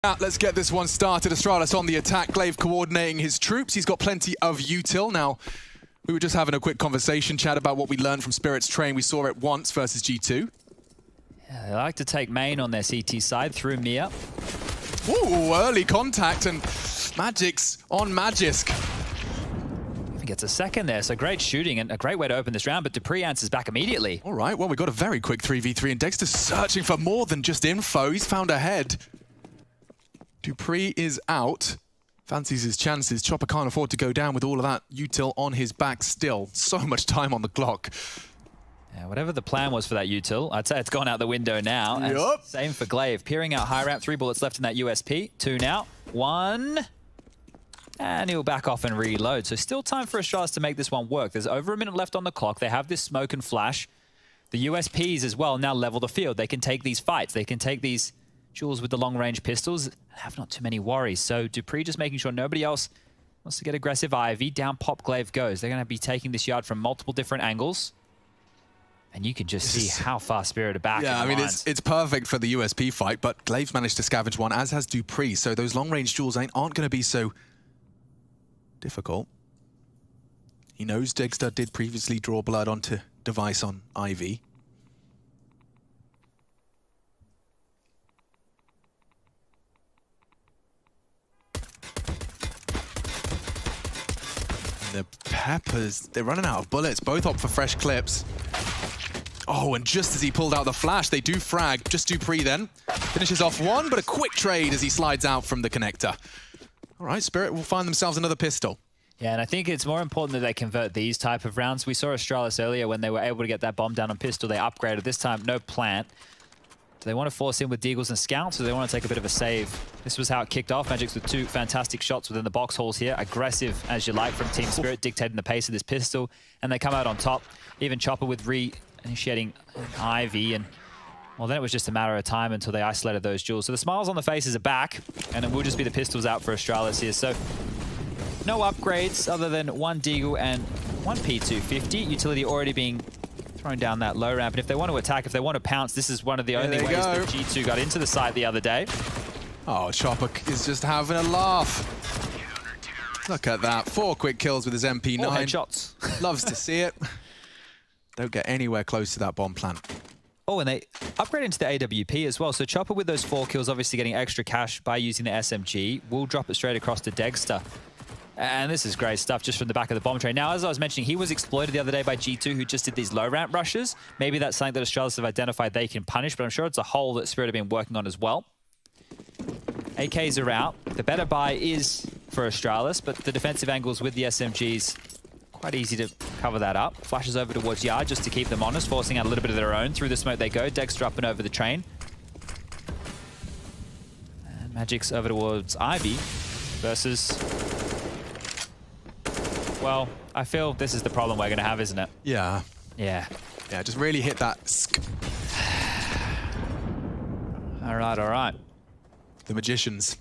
Let's get this one started. Astralis on the attack, Glaive coordinating his troops. He's got plenty of util. Now, we were just having a quick conversation chat about what we learned from Spirit's train. We saw it once versus G2. Yeah, they like to take main on their CT side through Mia. Ooh, early contact and Magic's on Magisk. Even gets a second there, so great shooting and a great way to open this round, but Dupree answers back immediately. All right, well, we got a very quick 3v3 and Dexter's searching for more than just info. He's found a head. Dupree is out. Fancies his chances. Chopper can't afford to go down with all of that util on his back still. So much time on the clock. Yeah, whatever the plan was for that util, I'd say it's gone out the window now. Yep. Same for Glaive. Peering out high ramp, 3 bullets left in that USP. 2 now. 1. And he'll back off and reload. So still time for Astralis to make this one work. There's over a minute left on the clock. They have this smoke and flash. The USPs as well now level the field. They can take these fights. They can take these duels with the long-range pistols. Have not too many worries. So Dupree just making sure nobody else wants to get aggressive. Ivy. Down pop Glaive goes. They're going to be taking this yard from multiple different angles. And you can just see how far Spirit are back. Yeah, I mean, it's perfect for the USP fight, but Glaive's managed to scavenge one, as has Dupree. So those long-range duels aren't going to be so difficult. He knows Dexter did previously draw blood onto Device on Ivy. The Peppers, they're running out of bullets. Both opt for fresh clips. Oh, and just as he pulled out the flash, they do frag. Just Dupree then. Finishes off one, but a quick trade as he slides out from the connector. All right, Spirit will find themselves another pistol. Yeah, and I think it's more important that they convert these type of rounds. We saw Astralis earlier when they were able to get that bomb down on pistol. They upgraded. This time, no plant. Do they want to force in with Deagles and Scouts, or do they want to take a bit of a save? This was how it kicked off. Magic's with 2 fantastic shots within the box holes here. Aggressive, as you like, from Team Spirit, dictating the pace of this pistol. And they come out on top. Even Chopper with re-initiating Ivy. And, well, then it was just a matter of time until they isolated those duels. So the smiles on the faces are back. And it will just be the pistols out for Astralis here. So no upgrades other than 1 Deagle and 1 P250. Utility already being thrown down that low ramp, and if they want to attack, if they want to pounce, this is one of the only ways that G2 got into the site the other day. Oh, Chopper is just having a laugh. Look at that. 4 quick kills with his MP9. 4 headshots. Loves to see it. Don't get anywhere close to that bomb plant. Oh, and they upgrade into the AWP as well. So Chopper with those 4 kills, obviously getting extra cash by using the SMG, will drop it straight across to Dexter. And this is great stuff just from the back of the bomb train. Now, as I was mentioning, he was exploited the other day by G2, who just did these low ramp rushes. Maybe that's something that Astralis have identified they can punish, but I'm sure it's a hole that Spirit have been working on as well. AKs are out. The better buy is for Astralis, but the defensive angles with the SMGs, quite easy to cover that up. Flashes over towards Yard just to keep them honest, forcing out a little bit of their own. Through the smoke they go. Dexter up and over the train. And Magic's over towards Ivy versus... Well, I feel this is the problem we're going to have, isn't it? Yeah. Yeah. Yeah, just really hit that sk. All right, all right. The Magicians.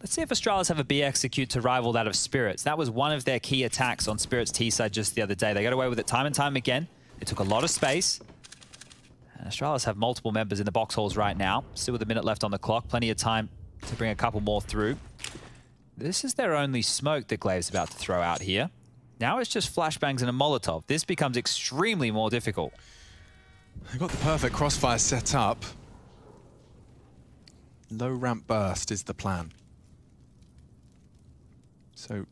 Let's see if Astralis have a B execute to rival that of Spirits. That was one of their key attacks on Spirits' T side just the other day. They got away with it time and time again. They took a lot of space. And Astralis have multiple members in the box holes right now. Still with a minute left on the clock. Plenty of time to bring a couple more through. This is their only smoke that Glaive's about to throw out here. Now it's just flashbangs and a Molotov. This becomes extremely more difficult. They've got the perfect crossfire set up. Low ramp burst is the plan. So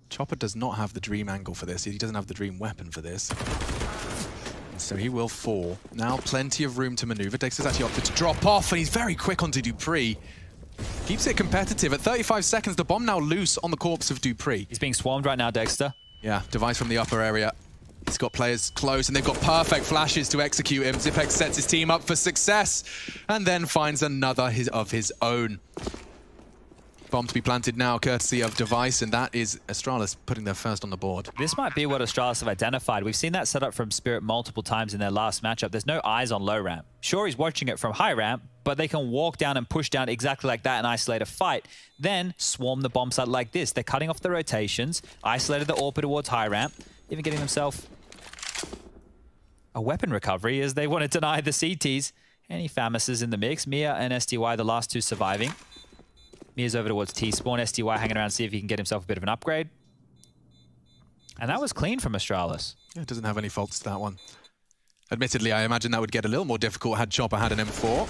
Chopper does not have the dream angle for this. He doesn't have the dream weapon for this. And so he will fall. Now plenty of room to maneuver. Dexter's actually opted to drop off, and he's very quick onto Dupree. Keeps it competitive. At 35 seconds, the bomb now loose on the corpse of Dupree. He's being swarmed right now, Dexter. Yeah, Device from the upper area. He's got players close, and they've got perfect flashes to execute him. Zipex sets his team up for success, and then finds another of his own. Bomb to be planted now, courtesy of Device, and that is Astralis putting their first on the board. This might be what Astralis have identified. We've seen that set up from Spirit multiple times in their last matchup. There's no eyes on low ramp. Sure, he's watching it from high ramp, but they can walk down and push down exactly like that and isolate a fight. Then swarm the bomb site like this. They're cutting off the rotations, isolated the AWP towards high ramp, even getting themselves a weapon recovery as they want to deny the CTs Any Famises in the mix. Mia and SDY, the last two surviving. Mia's over towards T-Spawn. SDY hanging around to see if he can get himself a bit of an upgrade. And that was clean from Astralis. Yeah, it doesn't have any faults to that one. Admittedly, I imagine that would get a little more difficult had Chopper had an M4.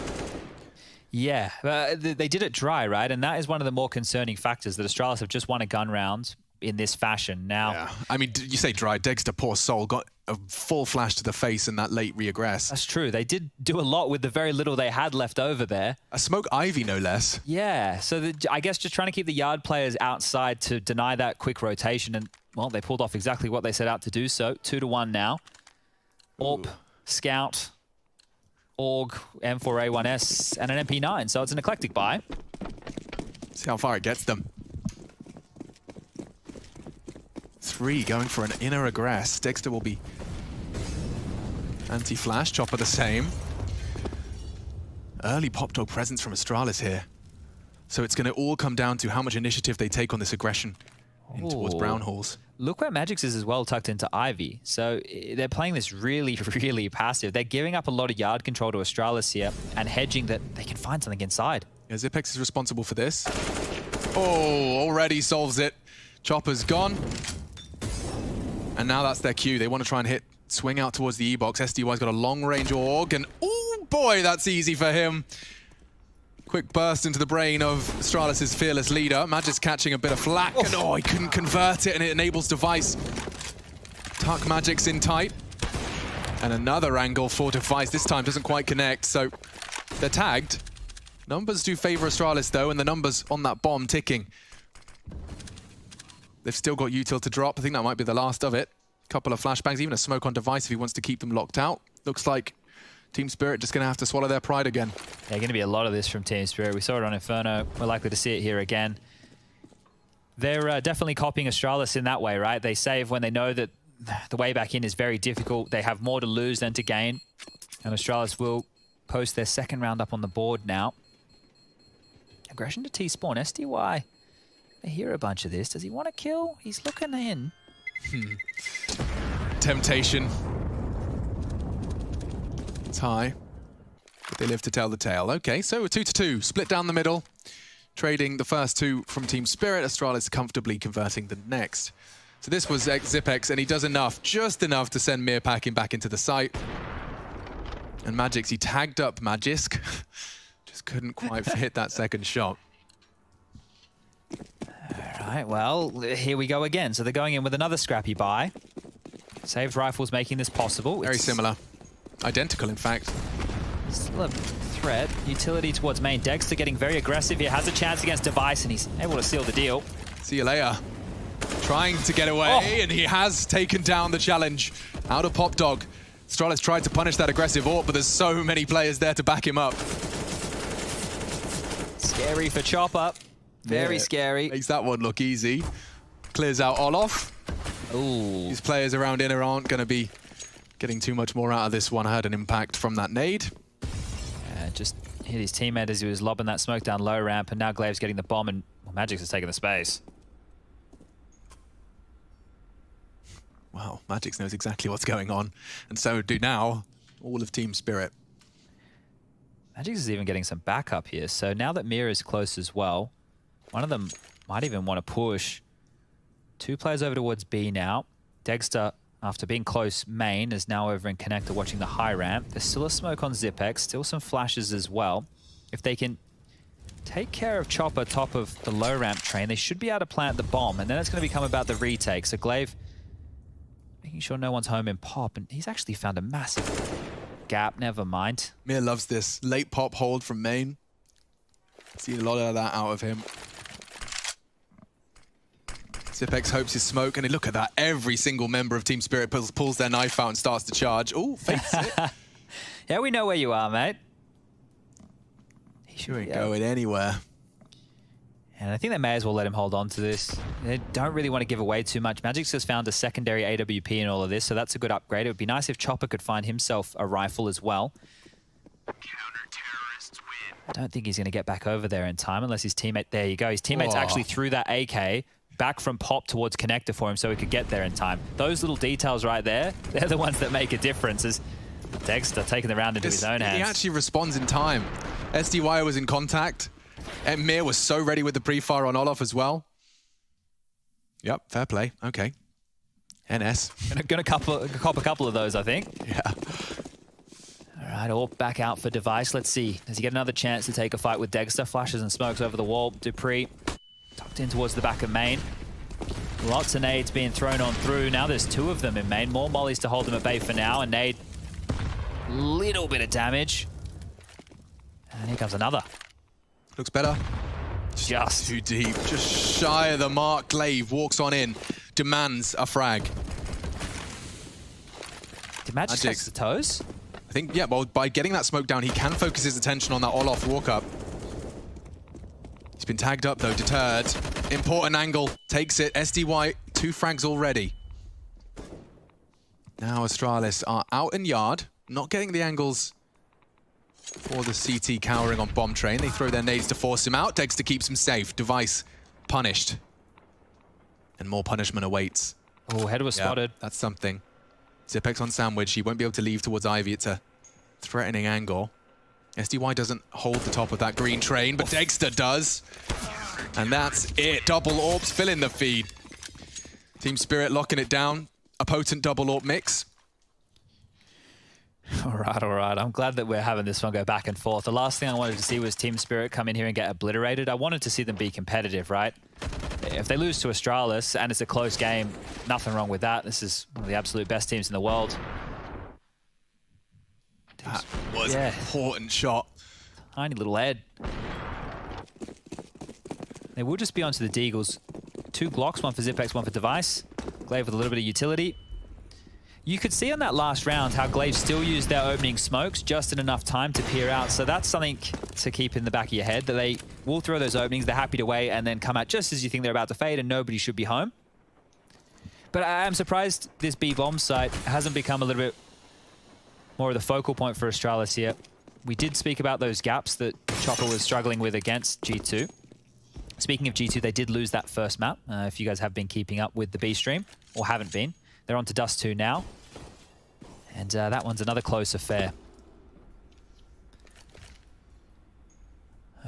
Yeah, they did it dry, right? And that is one of the more concerning factors, that Astralis have just won a gun round in this fashion. Now, yeah. I mean, you say dry. Dexter, poor soul, got a full flash to the face in that late reaggress. That's true. They did do a lot with the very little they had left over there. A smoke Ivy, no less. Yeah, so I guess just trying to keep the Yard players outside to deny that quick rotation. And, well, they pulled off exactly what they set out to do so. 2-1 now. AWP, Scout, AUG, M4A1S, and an MP9. So it's an eclectic buy. See how far it gets them. 3 going for an inner aggress. Dexter will be anti-flash. Chopper the same. Early pop dog presence from Astralis here. So it's going to all come down to how much initiative they take on this aggression in towards Brown Halls. Look where Magix is as well, tucked into Ivy. So they're playing this really, really passive. They're giving up a lot of yard control to Astralis here and hedging that they can find something inside. Yeah, Zipex is responsible for this. Oh, already solves it. Chopper's gone. And now that's their cue. They want to try and swing out towards the E-box. SDY's got a long-range AUG, and oh boy, that's easy for him. Quick burst into the brain of Astralis' fearless leader. Magic's catching a bit of flack, and oh, he couldn't convert it, and it enables Device. Tuck Magic's in tight. And another angle for Device. This time doesn't quite connect, so they're tagged. Numbers do favor Astralis, though, and the numbers on that bomb ticking. They've still got util to drop. I think that might be the last of it. Couple of flashbangs, even a smoke on Device if he wants to keep them locked out. Looks like Team Spirit just going to have to swallow their pride again. Yeah, going to be a lot of this from Team Spirit. We saw it on Inferno. We're likely to see it here again. They're definitely copying Astralis in that way, right? They save when they know that the way back in is very difficult. They have more to lose than to gain. And Astralis will post their second round up on the board now. Aggression to T-Spawn. SDY. I hear a bunch of this. Does he want to kill? He's looking in. Temptation. It's high, but they live to tell the tale. Okay, so a 2-2, split down the middle. Trading the first two from Team Spirit. Astralis comfortably converting the next. So this was Zipex, and he does enough, just enough to send Mir packing back into the site. And Magix, he tagged up Magisk. Just couldn't quite hit that second shot. All right, well, here we go again. So they're going in with another scrappy buy. Saved Rifles making this possible. Very similar. Identical, in fact. Still a threat. Utility towards main. Dexter getting very aggressive here. Has a chance against Device, and he's able to seal the deal. See you later. Trying to get away, and he has taken down the challenge. Out of Pop Dog. Astralis tried to punish that aggressive AWP, but there's so many players there to back him up. Scary for Chopper. Very scary. Makes that one look easy. Clears out Olof. Ooh. These players around Inner aren't going to be getting too much more out of this one. I heard an impact from that nade. Just hit his teammate as he was lobbing that smoke down low ramp, and now Glaive's getting the bomb, and well, Magix is taking the space. Wow, Magix knows exactly what's going on, and so do now all of Team Spirit. Magix is even getting some backup here, so now that Mir is close as well, one of them might even want to push. 2 players over towards B now. Dexter, after being close main, is now over in connector watching the high ramp. There's still a smoke on Zipex, still some flashes as well. If they can take care of Chopper top of the low ramp train, they should be able to plant the bomb, and then it's going to become about the retake. So Glaive making sure no one's home in pop, and he's actually found a massive gap. Never mind. Mir loves this late pop hold from main. See a lot of that out of him. Zipex hopes his smoke, and look at that. Every single member of Team Spirit pulls their knife out and starts to charge. Oh, fakes it. Yeah, we know where you are, mate. He ain't going anywhere. And I think they may as well let him hold on to this. They don't really want to give away too much. Magix has found a secondary AWP in all of this, so that's a good upgrade. It would be nice if Chopper could find himself a rifle as well. Counter-terrorists win. I don't think he's going to get back over there in time unless his teammate... There you go. His teammate's actually threw that AK back from pop towards connector for him so he could get there in time. Those little details right there, they're the ones that make a difference. As Dexter taking the round into his own hands. He actually responds in time. SDY was in contact. And Mir was so ready with the pre-fire on Olof as well. Yep, fair play. Okay. NS. Gonna cop a couple of those, I think. Yeah. All right, all back out for Device. Let's see. Does he get another chance to take a fight with Dexter? Flashes and smokes over the wall. Dupree tucked in towards the back of main. Lots of nades being thrown on through. Now there's 2 of them in main. More mollies to hold them at bay for now. And nade, little bit of damage. And here comes another. Looks better. Just Too deep. Just shy of the mark. Glaive walks on in. Demands a frag. Did Magic touch the toes? I think, yeah, well, by getting that smoke down, he can focus his attention on that Olof walk-up. He's been tagged up, though, deterred. Important angle. Takes it. SDY, 2 frags already. Now Astralis are out in yard. Not getting the angles for the CT cowering on bomb train. They throw their nades to force him out. Dexter keeps him safe. Device punished. And more punishment awaits. Oh, head was spotted. That's something. Zipex on sandwich. He won't be able to leave towards Ivy. It's a threatening angle. SDY doesn't hold the top of that green train, but Dexter does. And that's it. Double AWPs fill in the feed. Team Spirit locking it down. A potent double AWP mix. All right. I'm glad that we're having this one go back and forth. The last thing I wanted to see was Team Spirit come in here and get obliterated. I wanted to see them be competitive, right? If they lose to Astralis and it's a close game, nothing wrong with that. This is one of the absolute best teams in the world. That was an important shot. Tiny little head. They will just be onto the Deagles. 2 Glocks, 1 for Zipex, 1 for Device. Glaive with a little bit of utility. You could see on that last round how Glaive still used their opening smokes just in enough time to peer out. So that's something to keep in the back of your head, that they will throw those openings, they're happy to wait, and then come out just as you think they're about to fade and nobody should be home. But I'm surprised this B-bomb site hasn't become a little bit more of the focal point for Astralis here. We did speak about those gaps that Chopper was struggling with against G2. Speaking of G2, they did lose that first map, if you guys have been keeping up with the B stream, or haven't been. They're on to Dust 2 now. And that one's another close affair.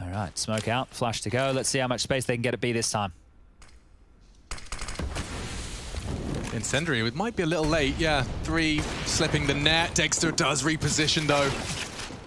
All right, smoke out, flash to go. Let's see how much space they can get at B this time. Incendiary, it might be a little late. Yeah, 3 slipping the net. Dexter does reposition, though.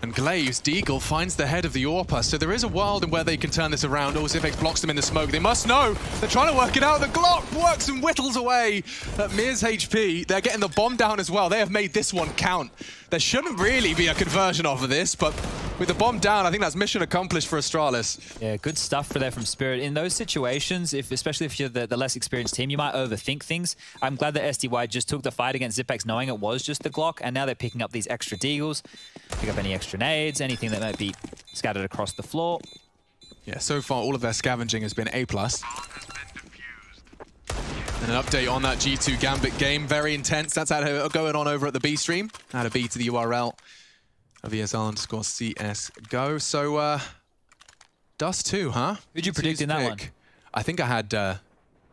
And Glaive's Deagle finds the head of the AWPer, so there is a world in where they can turn this around. Oh, Zipex blocks them in the smoke. They must know. They're trying to work it out. The Glock works and whittles away at Mir's HP. They're getting the bomb down as well. They have made this one count. There shouldn't really be a conversion off of this, but with the bomb down, I think that's mission accomplished for Astralis. Yeah, good stuff for there from Spirit. In those situations, especially if you're the less experienced team, you might overthink things. I'm glad that SDY just took the fight against Zipex knowing it was just the Glock, and now they're picking up these extra Deagles, pick up any extra nades, anything that might be scattered across the floor. Yeah, so far all of their scavenging has been A+. And an update on that G2 Gambit game. Very intense. That's going on over at the B stream. Add a B to the URL of ESL_CSGO. So, Dust 2, huh? Who'd you predict in that one? I think I had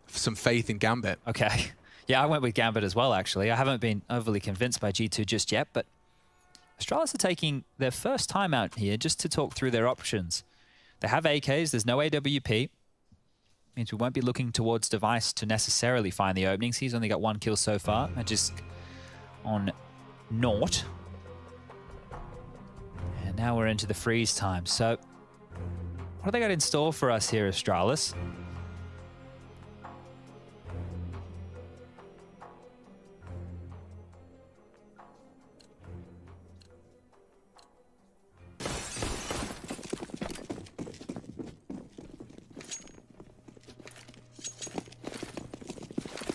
some faith in Gambit. Okay. Yeah, I went with Gambit as well, actually. I haven't been overly convinced by G2 just yet, but Astralis are taking their first time out here just to talk through their options. They have AKs, there's no AWP. Means we won't be looking towards Device to necessarily find the openings. He's only got 1 kill so far, just on naught. And now we're into the freeze time. So what have they got in store for us here, Astralis?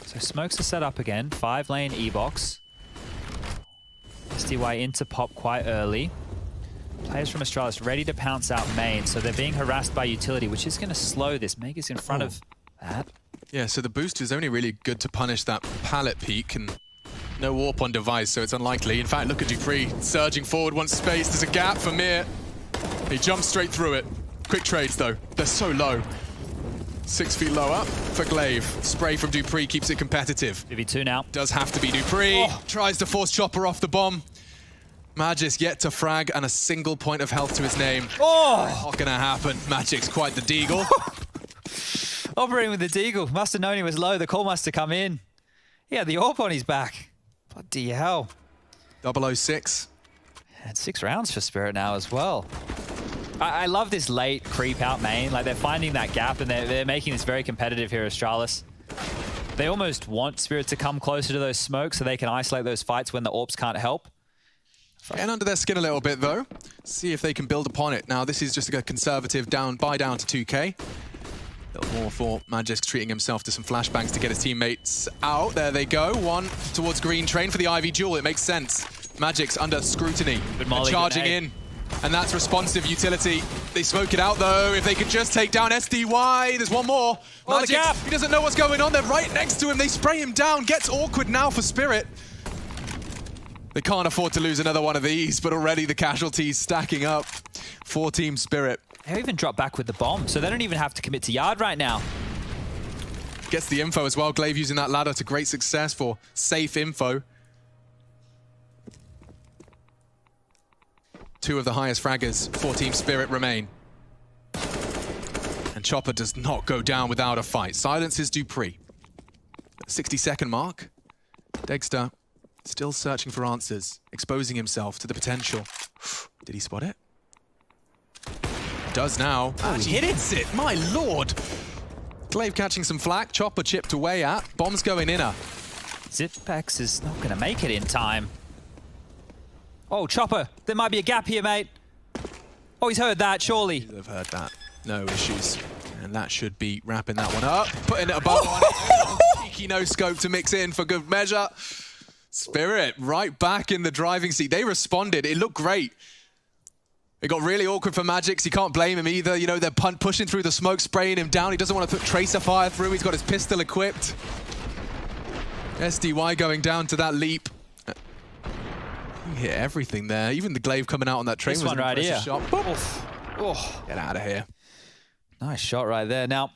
So smokes are set up again. 5-lane E-box. SDY into pop quite early. Players from Astralis ready to pounce out main, so they're being harassed by utility, which is going to slow this. Mega's in front of that. Yeah, so the boost is only really good to punish that pallet peak, and no warp on Device, so it's unlikely. In fact, look at Dupree surging forward, wants space. There's a gap for Mir. He jumps straight through it. Quick trades, though. They're so low. 6 feet lower for Glaive. Spray from Dupree keeps it competitive. 2v2 now. Does have to be Dupree. Tries to force Chopper off the bomb. Magic's yet to frag and a single point of health to his name. Oh! Not gonna happen. Magic's quite the deagle. Operating with the deagle. Must have known he was low. The call must have come in. He had the AWP on his back. Bloody hell. 006. And 6 rounds for Spirit now as well. I love this late creep out main. Like, they're finding that gap and they're making this very competitive here, Astralis. They almost want Spirit to come closer to those smokes so they can isolate those fights when the AWPs can't help. Getting under their skin a little bit, though. See if they can build upon it. Now, this is just a conservative buy down to 2k. A little more for Magic's treating himself to some flashbangs to get his teammates out. There they go. One towards green train for the Ivy duel. It makes sense. Magic's under scrutiny and charging in. And that's responsive utility. They smoke it out, though. If they could just take down SDY. There's one more. Oh, Magic, he doesn't know what's going on. They're right next to him. They spray him down. Gets awkward now for Spirit. They can't afford to lose another one of these, but already the casualties stacking up for Team Spirit. They even drop back with the bomb, so they don't even have to commit to yard right now. Gets the info as well. Glaive using that ladder to great success for safe info. 2 of the highest fraggers for Team Spirit remain. And Chopper does not go down without a fight. Silences Dupree. 60-second mark. Dexter still searching for answers, exposing himself to the potential. Did he spot it? Does now. Oh, he hits it, my lord! Glaive catching some flak, Chopper chipped away at, bombs going inner. Zipex is not going to make it in time. Oh, Chopper, there might be a gap here, mate. Oh, he's heard that, surely. They've heard that. No issues. And that should be wrapping that one up. Putting it above one. Cheeky no scope to mix in for good measure. Spirit right back in the driving seat. They responded. It looked great. It got really awkward for Magic, so you can't blame him either. You know, they're pushing through the smoke, spraying him down. He doesn't want to put tracer fire through. He's got his pistol equipped. SDY going down to that leap. You hit everything there. Even the glaive coming out on that train this was one an right here. shot. Oh. Get out of here. Nice shot right there. Now,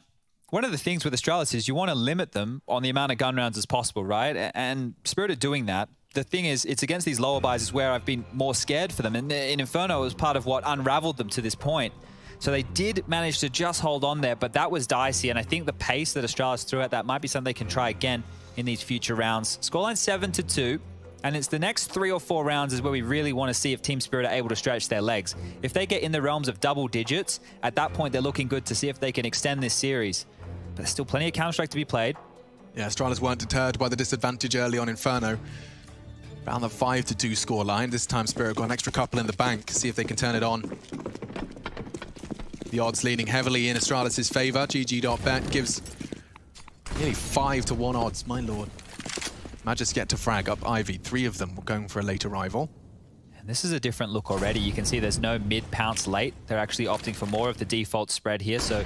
one of the things with Astralis is you want to limit them on the amount of gun rounds as possible, right? And Spirit are doing that. The thing is, it's against these lower buys is where I've been more scared for them. And in Inferno, it was part of what unraveled them to this point. So they did manage to just hold on there, but that was dicey. And I think the pace that Astralis threw at that might be something they can try again in these future rounds. Scoreline 7-2. And it's the next 3 or 4 rounds is where we really want to see if Team Spirit are able to stretch their legs. If they get in the realms of double digits, at that point, they're looking good to see if they can extend this series. But there's still plenty of Counter-Strike to be played. Yeah, Astralis weren't deterred by the disadvantage early on Inferno. Around the 5-2 scoreline. This time Spirit got an extra couple in the bank. See if they can turn it on. The odds leaning heavily in Astralis' favor. GG.bet gives nearly 5-1 odds, my lord. Magic's get to frag up Ivy. 3 of them were going for a late arrival. And this is a different look already. You can see there's no mid-pounce late. They're actually opting for more of the default spread here. So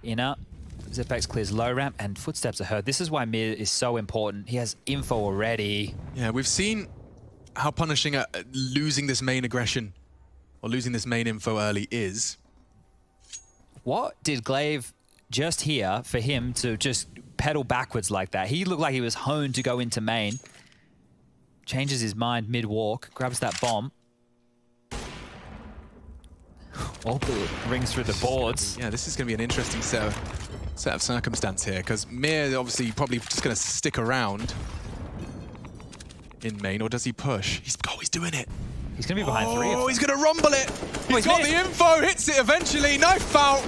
inner, Zipex clears low ramp, and footsteps are heard. This is why mid is so important. He has info already. Yeah, we've seen how punishing losing this main aggression or losing this main info early is. What did Glaive just hear for him to just pedal backwards like that? He looked like he was honed to go into main. Changes his mind mid-walk, grabs that bomb. Rings through the boards. Yeah, this is going to be an interesting set of circumstance here, because Mir obviously probably just going to stick around in main, or does he push? He's doing it. He's going to be behind 3. Oh, he's going to rumble it. He's got the info, hits it eventually, knife out.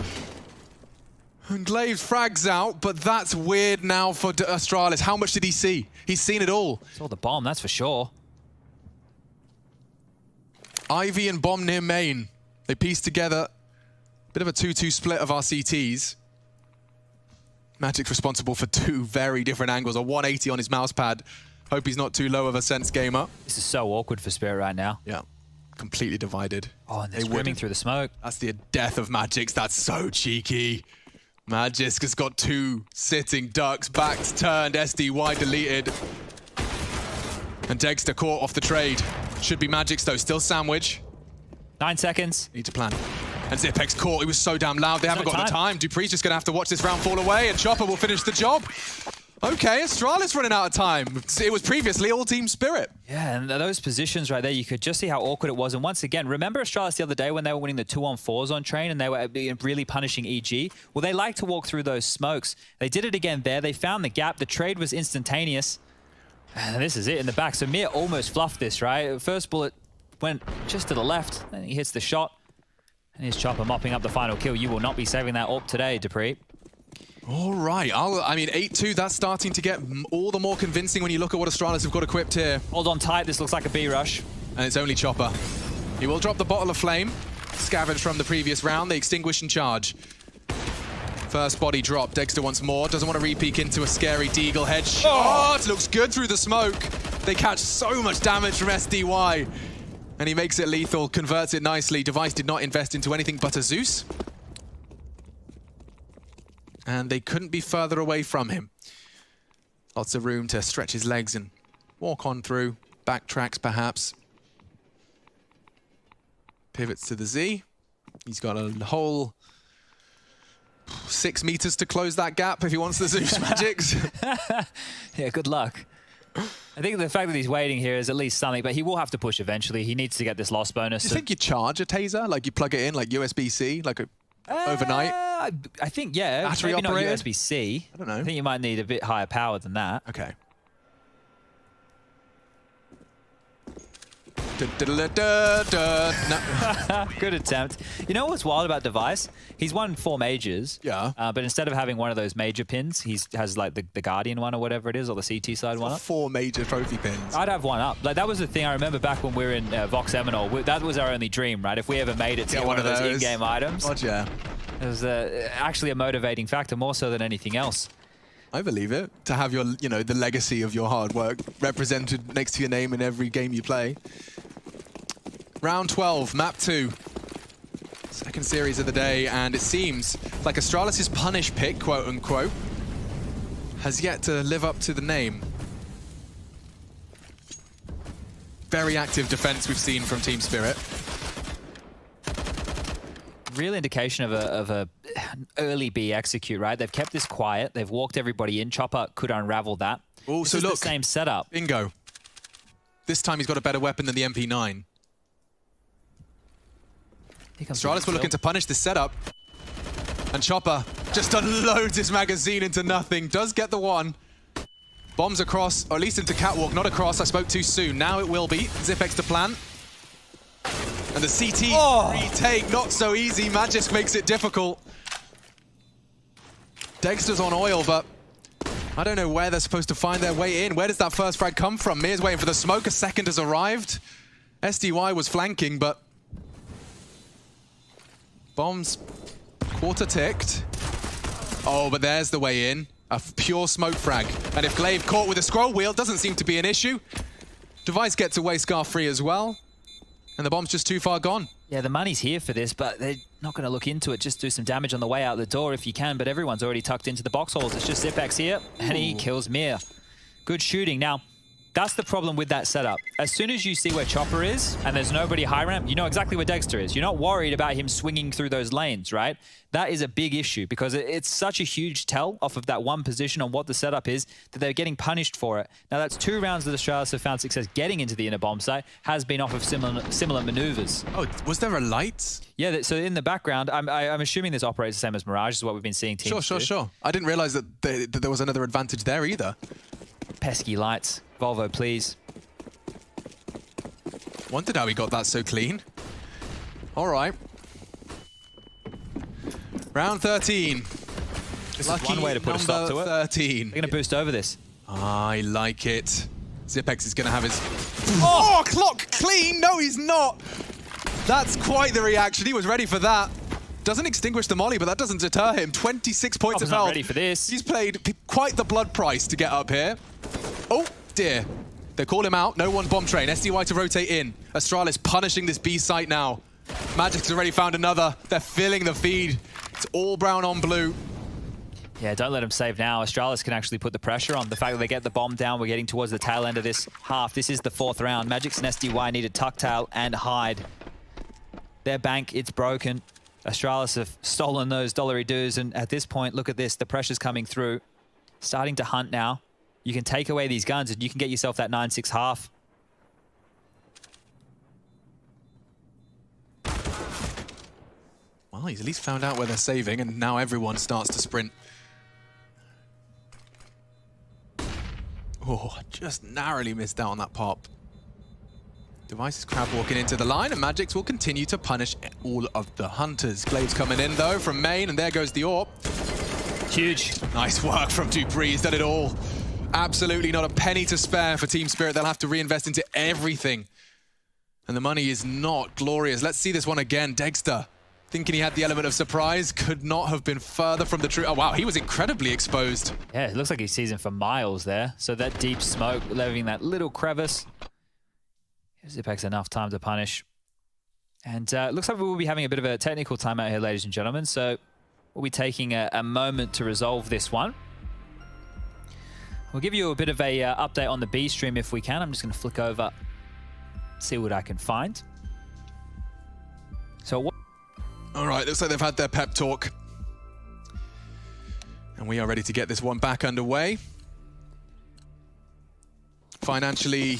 And Glaive frags out, but that's weird now for Astralis. How much did he see? He's seen it all. Saw the bomb, that's for sure. Ivy and bomb near main. They pieced together a bit of a 2-2 split of our CTs. Magic's responsible for 2 very different angles. A 180 on his mouse pad. Hope he's not too low of a sense gamer. This is so awkward for Spirit right now. Yeah, completely divided. Oh, and they're screaming through the smoke. That's the death of Magic's. That's so cheeky. Magic has got 2 sitting ducks, backs turned, SDY deleted. And Dexter caught off the trade. Should be Magic's though, still sandwich. 9 seconds. Need to plan. And Zipex caught, he was so damn loud, they haven't got the time. Dupree's just gonna have to watch this round fall away, and Chopper will finish the job. Okay, Astralis running out of time. It was previously all Team Spirit. Yeah. Yeah, and those positions right there, you could just see how awkward it was. And once again, remember Astralis the other day when they were winning the 2-on-4s on Train and they were really punishing EG? Well, they like to walk through those smokes. They did it again there. They found the gap. The trade was instantaneous. And this is it in the back. So Mir almost fluffed this, right? First bullet went just to the left, and he hits the shot. And here's Chopper mopping up the final kill. You will not be saving that AWP today, Dupree. All right. I mean, 8-2, that's starting to get all the more convincing when you look at what Astralis have got equipped here. Hold on tight. This looks like a B rush. And it's only Chopper. He will drop the bottle of flame, scavenged from the previous round. They extinguish and charge. First body drop. Dexter wants more. Doesn't want to re-peek into a scary Deagle headshot. Oh, it looks good through the smoke. They catch so much damage from SDY. And he makes it lethal, converts it nicely. Device did not invest into anything but a Zeus. And they couldn't be further away from him. Lots of room to stretch his legs and walk on through. Backtracks, perhaps. Pivots to the Z. He's got a whole 6 meters to close that gap if he wants the Zeus magics. Yeah, good luck. I think the fact that he's waiting here is at least something, but he will have to push eventually. He needs to get this loss bonus. Do you think you charge a taser? Like you plug it in, like USB-C, like overnight? I think, yeah. Battery maybe operated? not USB-C. I don't know. I think you might need a bit higher power than that. Okay. No. Good attempt. You know what's wild about Device? He's won 4 majors. Yeah. But instead of having one of those major pins, he has like the Guardian one or whatever it is, or the CT side one up. 4 major trophy pins. I'd have one up. Like that was the thing I remember back when we were in Vox Eminol. That was our only dream, right? If we ever made it to get one of those in-game items. God, yeah. It was actually a motivating factor, more so than anything else. I believe it. To have your, you know, the legacy of your hard work represented next to your name in every game you play. Round 12, map 2. Second series of the day, and it seems like Astralis' punish pick, quote unquote, has yet to live up to the name. Very active defense we've seen from Team Spirit. Real indication of a early B execute, right? They've kept this quiet. They've walked everybody in. Chopper could unravel that. Oh, so look, the same setup. Bingo. This time he's got a better weapon than the MP9. Astralis were looking to punish this setup. And Chopper just unloads his magazine into nothing. Does get the one. Bombs across, or at least into Catwalk, not across. I spoke too soon. Now it will be. Zipex to plant. And the CT retake, not so easy. Magisk makes it difficult. Dexter's on oil, but I don't know where they're supposed to find their way in. Where does that first frag come from? Mir's waiting for the smoke. A second has arrived. SDY was flanking, but bombs quarter ticked. Oh, but there's the way in. A pure smoke frag. And if Glaive caught with a scroll wheel, doesn't seem to be an issue. Device gets away scar-free as well. And the bomb's just too far gone. Yeah, the money's here for this, but they're not going to look into it. Just do some damage on the way out the door if you can, but everyone's already tucked into the box holes. It's just Zipex here, and he kills Mir. Good shooting. Now, that's the problem with that setup. As soon as you see where Chopper is, and there's nobody high ramp, you know exactly where Dexter is. You're not worried about him swinging through those lanes, right? That is a big issue, because it's such a huge tell off of that one position on what the setup is that they're getting punished for it. Now, that's 2 rounds that Astralis have found success getting into the inner bomb site, has been off of similar maneuvers. Oh, was there a light? Yeah, so in the background, I'm assuming this operates the same as Mirage, is what we've been seeing teams do. Sure. I didn't realize that there was another advantage there either. Pesky lights. Volvo, please. Wondered how he got that so clean. All right. Round 13. This is one way to put a stop to it. 13. They're going to boost over this. I like it. Zipex is going to have his... Oh, clock clean! No, he's not! That's quite the reaction. He was ready for that. Doesn't extinguish the molly, but that doesn't deter him. 26 points of health. Not ready for this. He's paid quite the blood price to get up here. Oh, dear. They call him out. No one bomb train. SDY to rotate in. Astralis punishing this B site now. Magic's already found another. They're filling the feed. It's all brown on blue. Yeah, don't let him save now. Astralis can actually put the pressure on. The fact that they get the bomb down, we're getting towards the tail end of this half. This is the 4th round. Magic's and SDY need to tuck tail and hide. Their bank, it's broken. Astralis have stolen those dollary dues, and at this point, look at this. The pressure's coming through. Starting to hunt now. You can take away these guns, and you can get yourself that 9-6 half. Well, he's at least found out where they're saving, and now everyone starts to sprint. Oh, just narrowly missed out on that pop. Device is crab walking into the line, and Magix will continue to punish all of the hunters. Glaives coming in, though, from main, and there goes the AWP. Huge. Nice work from dupreeh. He's done it all. Absolutely not a penny to spare for Team Spirit. They'll have to reinvest into everything. And the money is not glorious. Let's see this one again. Dexter, thinking he had the element of surprise, could not have been further from the truth. Oh, wow, he was incredibly exposed. Yeah, it looks like he sees him for miles there. So that deep smoke, leaving that little crevice. Gives Zipex enough time to punish. And it looks like we will be having a bit of a technical timeout here, ladies and gentlemen. So we'll be taking a moment to resolve this one. We'll give you a bit of a update on the B stream if we can. I'm just going to flick over, see what I can find. So what? All right, looks like they've had their pep talk. And we are ready to get this one back underway. Financially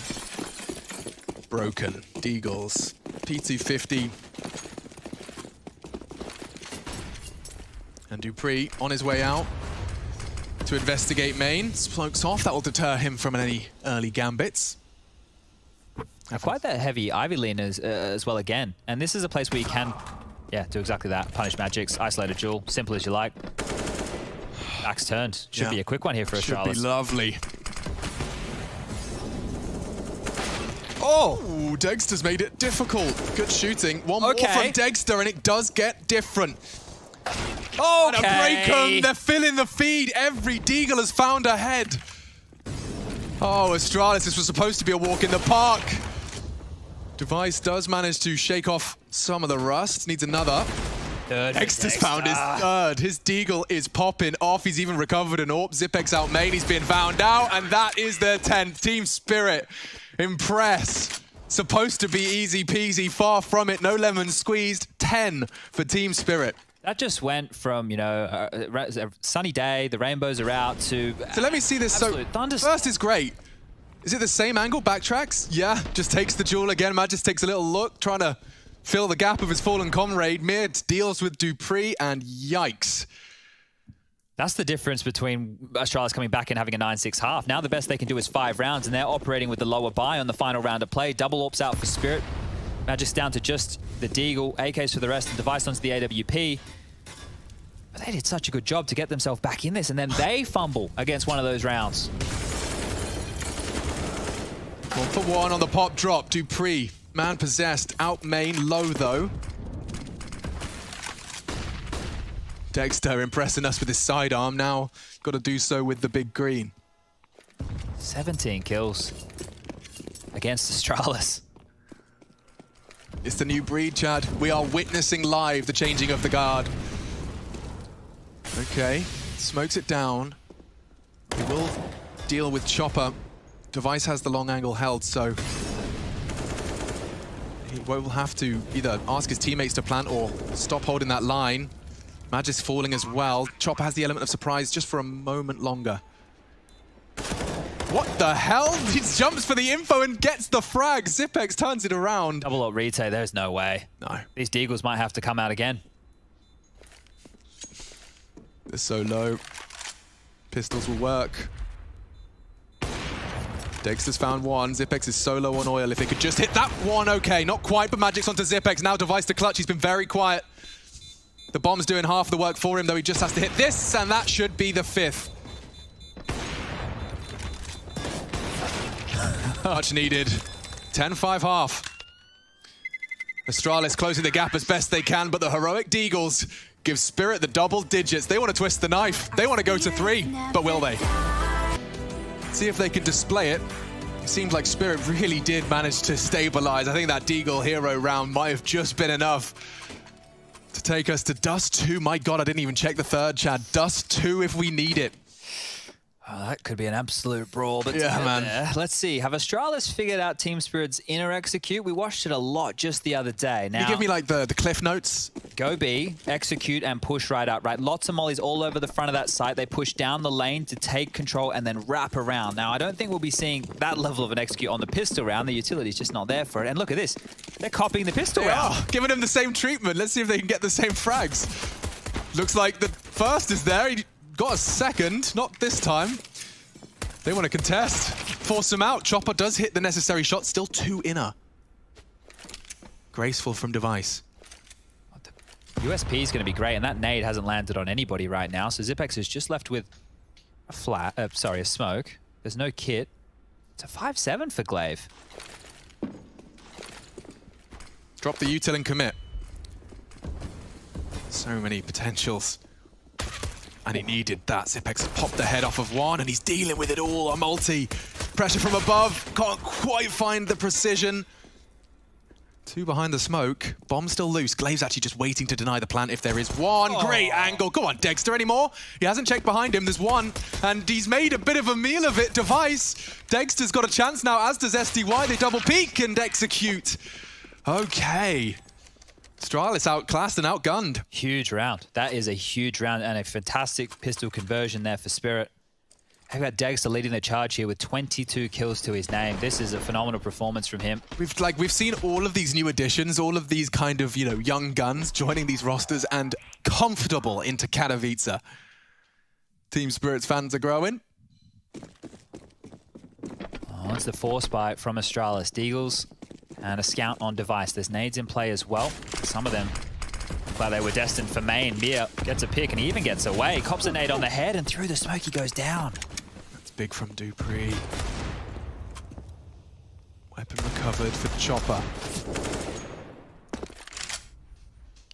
broken. Deagles. P250. And dupreeh on his way out to investigate main. Smokes off. That will deter him from any early gambits. Quite that heavy Ivy lean as well again. And this is a place where you can, yeah, do exactly that. Punish Magix, isolate a jewel, simple as you like. Back's turned. Should be a quick one here for Astralis. Should be lovely. Oh, Dexter's made it difficult. Good shooting. One more from Dexter, and it does get different. Oh, to break them. They're filling the feed. Every Deagle has found a head. Oh, Astralis, this was supposed to be a walk in the park. Device does manage to shake off some of the rust. Needs another. Dexter's found his third. His Deagle is popping off. He's even recovered an AWP. Zipex out main. He's been found out, and that is their 10th. Team Spirit. Impress. Supposed to be easy peasy. Far from it. No lemons squeezed. 10 for Team Spirit. That just went from, you know, a sunny day, the rainbows are out, to... So let me see this. So first is great. Is it the same angle? Backtracks? Yeah, just takes the jewel again. Magix takes a little look, trying to fill the gap of his fallen comrade. Mid deals with dupreeh, and yikes. That's the difference between Astralis coming back and having a 9-6 half. Now the best they can do is 5 rounds, and they're operating with the lower buy on the final round of play. Double AWPs out for Spirit. Magix down to just the Deagle, AKs for the rest, and Device onto the AWP. But they did such a good job to get themselves back in this, and then they fumble against one of those rounds. 1 for 1 on the pop drop. dupreeh, man possessed, out main, low though. Dexter impressing us with his sidearm. Now got to do so with the big green. 17 kills against Astralis. It's the new breed, Chad. We are witnessing live the changing of the guard. Okay, smokes it down. He will deal with Chopper. Device has the long angle held, so he will have to either ask his teammates to plant or stop holding that line. Magix falling as well. Chopper has the element of surprise just for a moment longer. What the hell? He jumps for the info and gets the frag. Zipex turns it around. Double up retake, there's no way. No. These Deagles might have to come out again. They're so low. Pistols will work. Dexter's found one. Zipex is so low on oil. If they could just hit that one, okay. Not quite, but Magix onto Zipex. Now Device to clutch. He's been very quiet. The bomb's doing half the work for him, though he just has to hit this, and that should be the 5th. Much needed. 10-5 half. Astralis closing the gap as best they can, but the heroic Deagles give Spirit the double digits. They want to twist the knife. They want to go to 3, but will they? See if they can display it. It seems like Spirit really did manage to stabilize. I think that Deagle hero round might have just been enough to take us to Dust 2. My God, I didn't even check the third, Chad. Dust 2 if we need it. Oh, that could be an absolute brawl, but Yeah, man. Let's see. Have Astralis figured out Team Spirit's inner execute? We watched it a lot just the other day. Now, Can you give me like the cliff notes? go B, execute, and push right up, right? Lots of mollies all over the front of that site. They push down the lane to take control and then wrap around. Now, I don't think we'll be seeing that level of an execute on the pistol round. The utility's just not there for it. And look at this. They're copying the pistol round. Oh, giving him the same treatment. Let's see if they can get the same frags. Looks like the first is there. He got a second, not this time. They want to contest, force him out. Chopper does hit the necessary shot, still 2 inner. Graceful from Device. The USP is going to be great, and that nade hasn't landed on anybody right now. So Zipex is just left with a smoke. There's no kit. It's a 5-7 for Glaive. Drop the util and commit. So many potentials. And he needed that. Zipex popped the head off of one, and he's dealing with it all. A multi. Pressure from above. Can't quite find the precision. 2 behind the smoke. Bomb still loose. Glaive's actually just waiting to deny the plant if there is one. Oh. Great angle. Go on, Dexter, any more? He hasn't checked behind him. There's one. And he's made a bit of a meal of it. Device. Dexter's got a chance now, as does SDY. They double peek and execute. Okay. Astralis outclassed and outgunned. Huge round. That is a huge round and a fantastic pistol conversion there for Spirit. They've got Dexter leading the charge here with 22 kills to his name. This is a phenomenal performance from him. We've seen all of these new additions, all of these kind of, you know, young guns joining these rosters and comfortable into Katowice. Team Spirit's fans are growing. Oh, it's the force bite from Astralis. Deagles and a scout on Device. There's nades in play as well. Some of them, but they were destined for main. Mia gets a pick and he even gets away. Cops a nade on the head and through the smoke he goes down. That's big from Dupree. Weapon recovered for Chopper.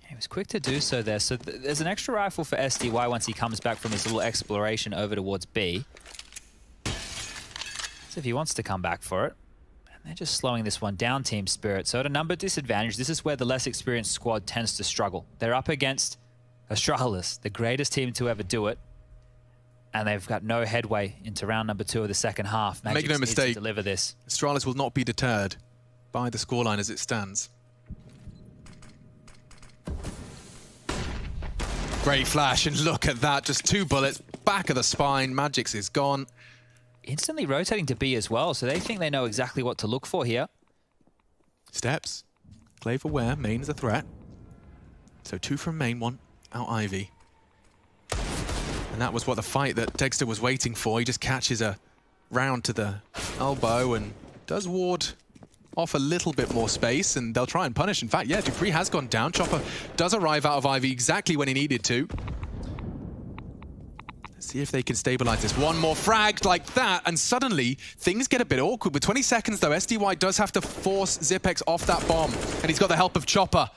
He was quick to do so there. So there's an extra rifle for SDY once he comes back from his little exploration over towards B. So if he wants to come back for it. They're just slowing this one down, Team Spirit. So at a number disadvantage, this is where the less experienced squad tends to struggle. They're up against Astralis, the greatest team to ever do it. And they've got no headway into round number 2 of the second half. Magic Make no mistake, to deliver this. Astralis will not be deterred by the scoreline as it stands. Great flash, and look at that. Just 2 bullets, back of the spine. Magic's is gone. Instantly rotating to B as well, so they think they know exactly what to look for here. Steps. Glaive aware, main is a threat. So 2 from main, 1 out Ivy. And that was what the fight that Dexter was waiting for. He just catches a round to the elbow and does ward off a little bit more space, and they'll try and punish. In fact, yeah, Dupree has gone down. Chopper does arrive out of Ivy exactly when he needed to. See if they can stabilize this. One more frag like that, and suddenly things get a bit awkward. With 20 seconds, though, SDY does have to force Zipex off that bomb, and he's got the help of Chopper.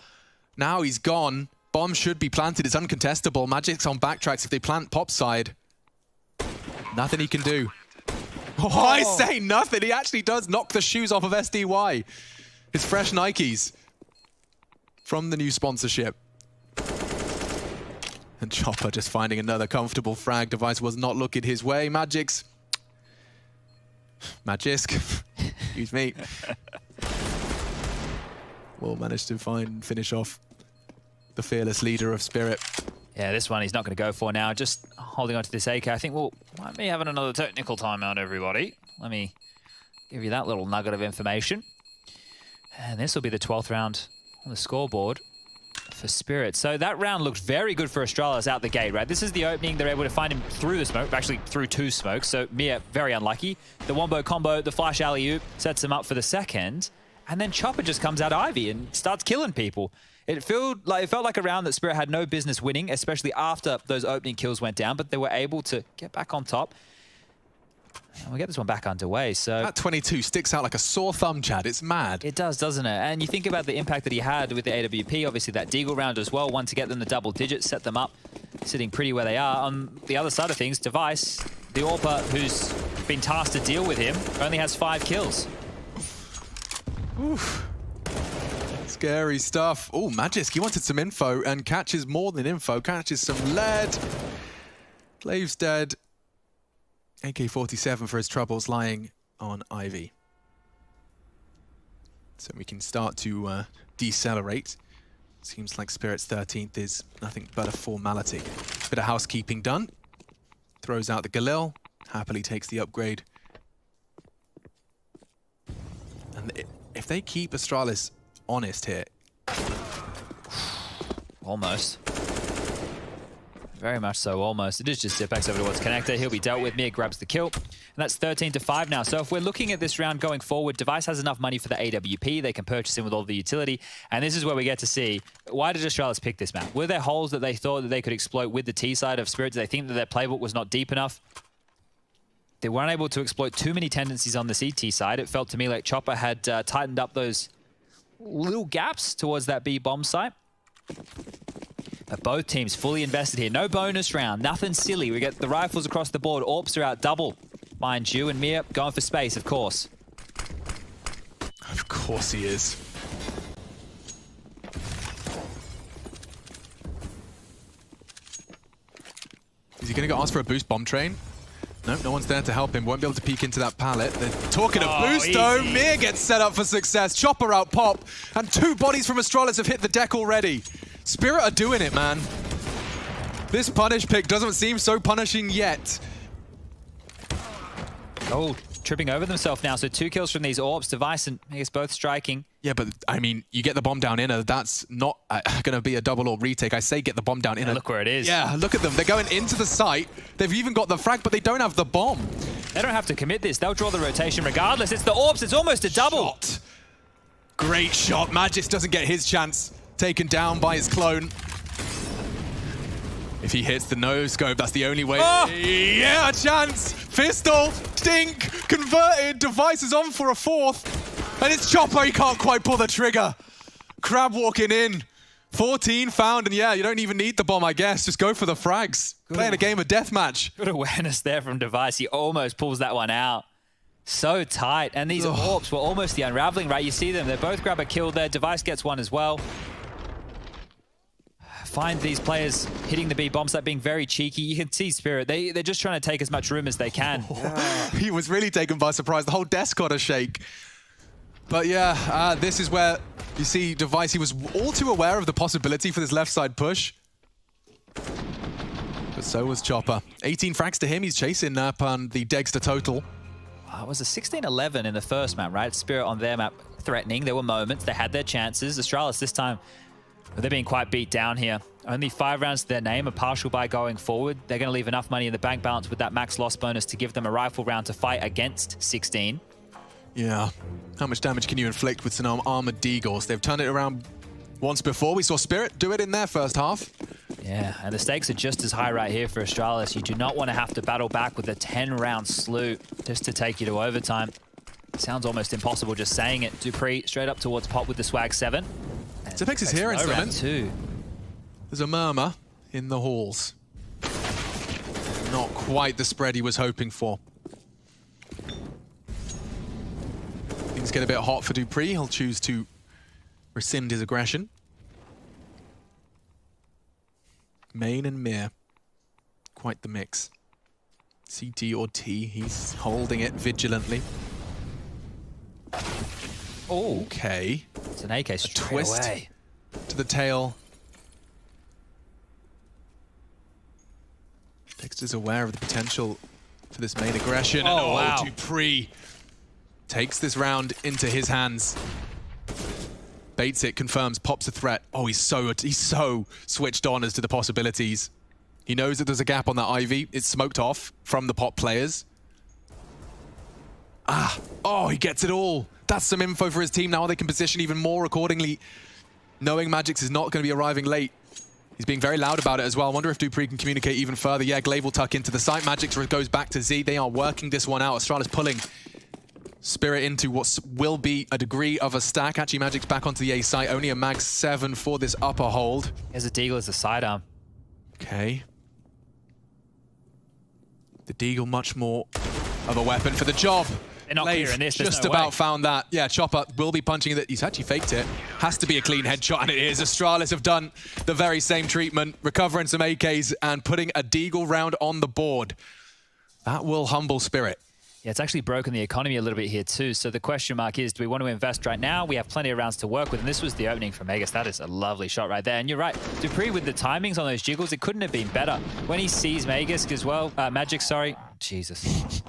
Now he's gone. Bomb should be planted. It's uncontestable. Magic's on backtracks. If they plant Pop side, nothing he can do. Oh, I say nothing. He actually does knock the shoes off of SDY. His fresh Nikes from the new sponsorship. And Chopper just finding another comfortable frag. Device was not looking his way. Magisk. Excuse me. Will manage to finish off the fearless leader of Spirit. Yeah, this one he's not going to go for now. Just holding on to this AK. I think we'll might be having another technical timeout, everybody. Let me give you that little nugget of information. And this will be the 12th round on the scoreboard for Spirit. So that round looked very good for Astralis out the gate, right? This is the opening. They're able to find him through the smoke, actually through 2 smokes. So Mia, very unlucky. The wombo combo, the flash alley-oop sets him up for the second. And then Chopper just comes out Ivy and starts killing people. It felt like a round that Spirit had no business winning, especially after those opening kills went down, but they were able to get back on top. And we get this one back underway. So that 22 sticks out like a sore thumb, Chad. It's mad. It does, doesn't it? And you think about the impact that he had with the AWP, obviously that Deagle round as well, one to get them the double digits, set them up, sitting pretty where they are. On the other side of things, Device, the AWPer who's been tasked to deal with him, only has 5 kills. Oof. Scary stuff. Oh, Magisk, he wanted some info and catches more than info, catches some lead. Glaive's dead. AK-47 for his troubles lying on Ivy. So we can start to decelerate. Seems like Spirit's 13th is nothing but a formality. Bit of housekeeping done. Throws out the Galil, happily takes the upgrade. And if they keep Astralis honest here... Almost. Very much so, almost. It is just Zipex over towards Connector. He'll be dealt with. Mir grabs the kill. And that's 13-5 now. So if we're looking at this round going forward, Device has enough money for the AWP. They can purchase him with all the utility. And this is where we get to see, why did Astralis pick this map? Were there holes that they thought that they could exploit with the T side of Spirit? Did they think that their playbook was not deep enough? They weren't able to exploit too many tendencies on the CT side. It felt to me like Chopper had tightened up those little gaps towards that B bomb site. But both teams fully invested here. No bonus round, nothing silly. We get the rifles across the board. Orps are out double. Mind you, and Mir going for space, of course. Of course he is. Is he going to go ask for a boost bomb train? Nope, no one's there to help him. Won't be able to peek into that pallet. They're talking of boost though. Mir gets set up for success. Chopper out pop. And 2 bodies from Astralis have hit the deck already. Spirit are doing it, man. This punish pick doesn't seem so punishing yet. Oh, tripping over themselves now. So 2 kills from these Orps. Device and I guess both striking. Yeah, but I mean, you get the bomb down inner. That's not going to be a double or retake. I say get the bomb down inner. Look where it is. Yeah, look at them. They're going into the site. They've even got the frag, but they don't have the bomb. They don't have to commit this. They'll draw the rotation regardless. It's the Orps. It's almost a double. Shot. Great shot. Magix doesn't get his chance. Taken down by his clone. If he hits the no-scope, that's the only way. Oh! Yeah, a chance! Pistol, dink, converted, Device is on for a 4th. And it's Chopper, he can't quite pull the trigger. Crab walking in. 14 found, and yeah, you don't even need the bomb, I guess. Just go for the frags. Playing a game of deathmatch. Good awareness there from Device. He almost pulls that one out. So tight. And these Orps were almost the unraveling, right? You see them. They both grab a kill there. Device gets one as well. Find these players hitting the B bomb site being very cheeky. You can see Spirit. They're just trying to take as much room as they can. He was really taken by surprise. The whole desk got a shake. But yeah, this is where you see Device. He was all too aware of the possibility for this left side push. But so was Chopper. 18 frags to him. He's chasing up on the Dexter total. It was a 16-11 in the first map, right? Spirit on their map threatening. There were moments. They had their chances. Astralis this time, they're being quite beat down here. Only 5 rounds to their name, a partial buy going forward. They're going to leave enough money in the bank balance with that max loss bonus to give them a rifle round to fight against 16. Yeah. How much damage can you inflict with some armored Deagles? They've turned it around once before. We saw Spirit do it in their first half. Yeah, and the stakes are just as high right here for Astralis. You do not want to have to battle back with a 10-round slew just to take you to overtime. Sounds almost impossible just saying it. Dupree straight up towards Pop with the swag 7. Zipex is here in round 2. There's a murmur in the halls. Not quite the spread he was hoping for. Things get a bit hot for Dupree. He'll choose to rescind his aggression. Main and Mir. Quite the mix. CT or T, he's holding it vigilantly. Oh, okay. It's an AK straight twist away. To the tail. Dexter's aware of the potential for this main aggression. Oh, wow. Dupree takes this round into his hands. Baits it, confirms, pops a threat. Oh, he's so switched on as to the possibilities. He knows that there's a gap on that Ivy. It's smoked off from the Pop players. Oh, he gets it all. That's some info for his team now. They can position even more accordingly, knowing Magix is not going to be arriving late. He's being very loud about it as well. I wonder if Dupree can communicate even further. Yeah, Glaive will tuck into the site. Magix goes back to Z. They are working this one out. Astralis pulling Spirit into what will be a degree of a stack. Actually, Magic's back onto the A site. Only a mag 7 for this upper hold. Here's a Deagle as a sidearm. Okay. The Deagle much more of a weapon for the job. They're not clear in this. Just about found that. Yeah, Chopper will be punching it. He's actually faked it. Has to be a clean headshot, and it is. Astralis have done the very same treatment, recovering some AKs and putting a Deagle round on the board. That will humble Spirit. Yeah, it's actually broken the economy a little bit here too. So the question mark is, do we want to invest right now? We have plenty of rounds to work with, and this was the opening for Magus. That is a lovely shot right there. And you're right, dupreeh with the timings on those jiggles, it couldn't have been better. When he sees Magus as well, Magic, sorry. Jesus.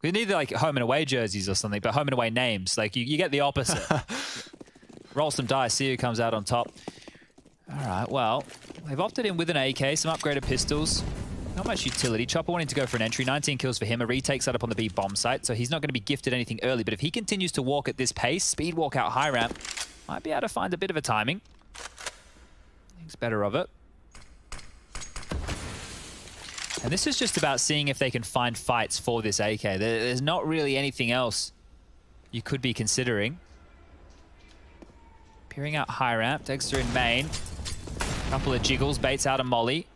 We need like home and away jerseys or something, but home and away names. Like you get the opposite. Roll some dice, see who comes out on top. All right, well, they've opted in with an AK, some upgraded pistols. Not much utility. Chopper wanting to go for an entry. 19 kills for him. A retake set up on the B bomb site, so he's not going to be gifted anything early. But if he continues to walk at this pace, speed walk out high ramp, might be able to find a bit of a timing. Thinks better of it. And this is just about seeing if they can find fights for this AK. There's not really anything else you could be considering. Peering out high ramp. Dexter in main. Couple of jiggles. Baits out a molly.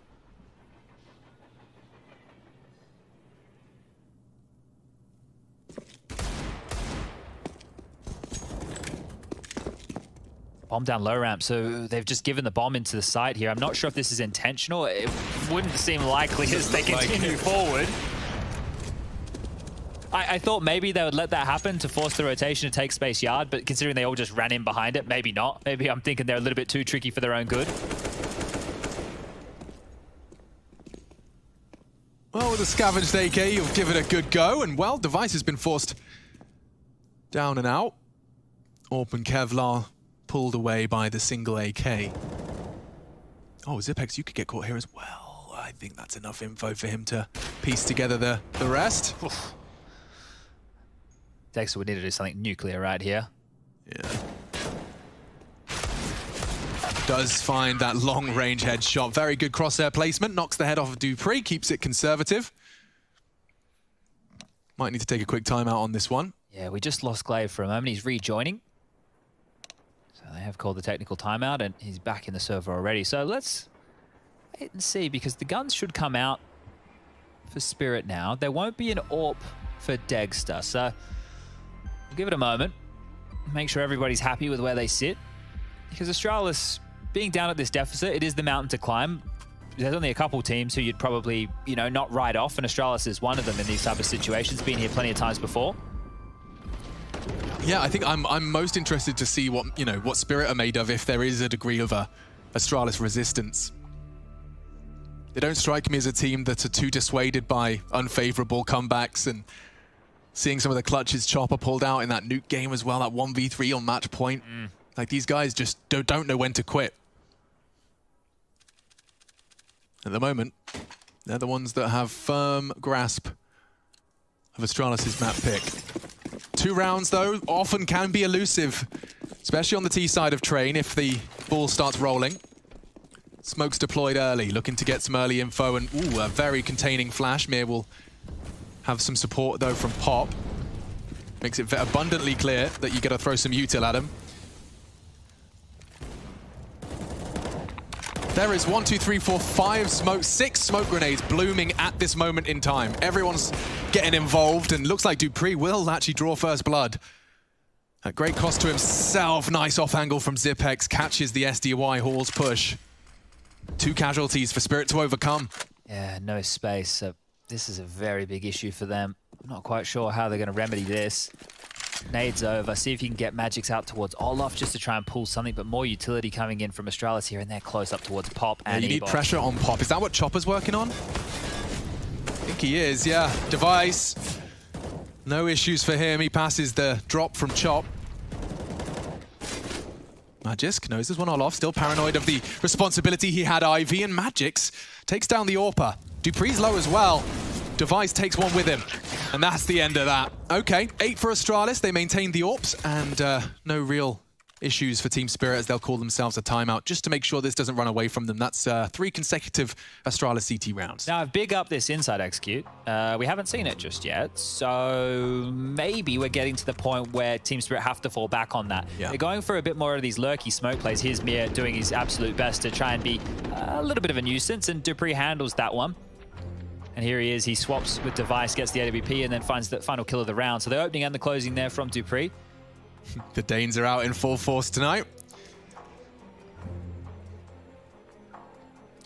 Bomb down low ramp, so they've just given the bomb into the site here. I'm not sure if this is intentional. It wouldn't seem likely as they continue forward. I thought maybe they would let that happen to force the rotation to take space yard, but considering they all just ran in behind it, maybe not. Maybe I'm thinking they're a little bit too tricky for their own good. Well, with a scavenged AK, you'll give it a good go, and well, Device has been forced down and out. AWP and Kevlar pulled away by the single AK. Oh, Zipex, you could get caught here as well. I think that's enough info for him to piece together the rest. Dexter would need to do something nuclear right here. Yeah. Does find that long-range headshot. Very good crosshair placement. Knocks the head off of dupreeh, keeps it conservative. Might need to take a quick timeout on this one. Yeah, we just lost Glaive for a moment. He's rejoining. So they have called the technical timeout, and he's back in the server already. So let's wait and see, because the guns should come out for Spirit now. There won't be an AWP for Dexter, so we'll give it a moment. Make sure everybody's happy with where they sit. Because Astralis, being down at this deficit, it is the mountain to climb. There's only a couple teams who you'd probably, you know, not write off, and Astralis is one of them in these type of situations. Been here plenty of times before. Yeah, I think I'm most interested to see what, you know, what Spirit are made of if there is a degree of Astralis resistance. They don't strike me as a team that are too dissuaded by unfavorable comebacks, and seeing some of the clutches Chopper pulled out in that nuke game as well, that 1v3 on match point. Like, these guys just don't know when to quit. At the moment, they're the ones that have firm grasp of Astralis' map pick. 2 rounds, though, often can be elusive, especially on the T side of Train if the ball starts rolling. Smoke's deployed early, looking to get some early info, and ooh, a very containing flash. Mir will have some support, though, from Pop. Makes it abundantly clear that you got to throw some util at him. There is 1, 2, 3, 4, 5 smoke, 6 smoke grenades blooming at this moment in time. Everyone's getting involved, and looks like dupreeh will actually draw first blood. At great cost to himself. Nice off angle from Zipex, catches the SDY Hall's push. 2 casualties for Spirit to overcome. Yeah, no space. So this is a very big issue for them. I'm not quite sure how they're going to remedy this. Nades over. See if you can get Magics out towards Olaf just to try and pull something, but more utility coming in from Astralis here, and they're close up towards Pop and you need pressure on Pop. Is that what Chopper's working on? I think he is, yeah. Device. No issues for him. He passes the drop from Chop. Magisk knows there's one Olaf, still paranoid of the responsibility he had Ivy, and Magix takes down the AWPer. dupreeh's low as well. Device takes one with him, and that's the end of that. Okay, 8 for Astralis. They maintain the AWPs, and no real issues for Team Spirit as they'll call themselves a timeout just to make sure this doesn't run away from them. That's 3 consecutive Astralis CT rounds. Now, big up this inside execute. We haven't seen it just yet, so maybe we're getting to the point where Team Spirit have to fall back on that. Yeah. They're going for a bit more of these lurky smoke plays. Here's Mir doing his absolute best to try and be a little bit of a nuisance, and dupreeh handles that one. And here he is, he swaps with Device, gets the AWP, and then finds the final kill of the round. So the opening and the closing there from dupreeh. The Danes are out in full force tonight.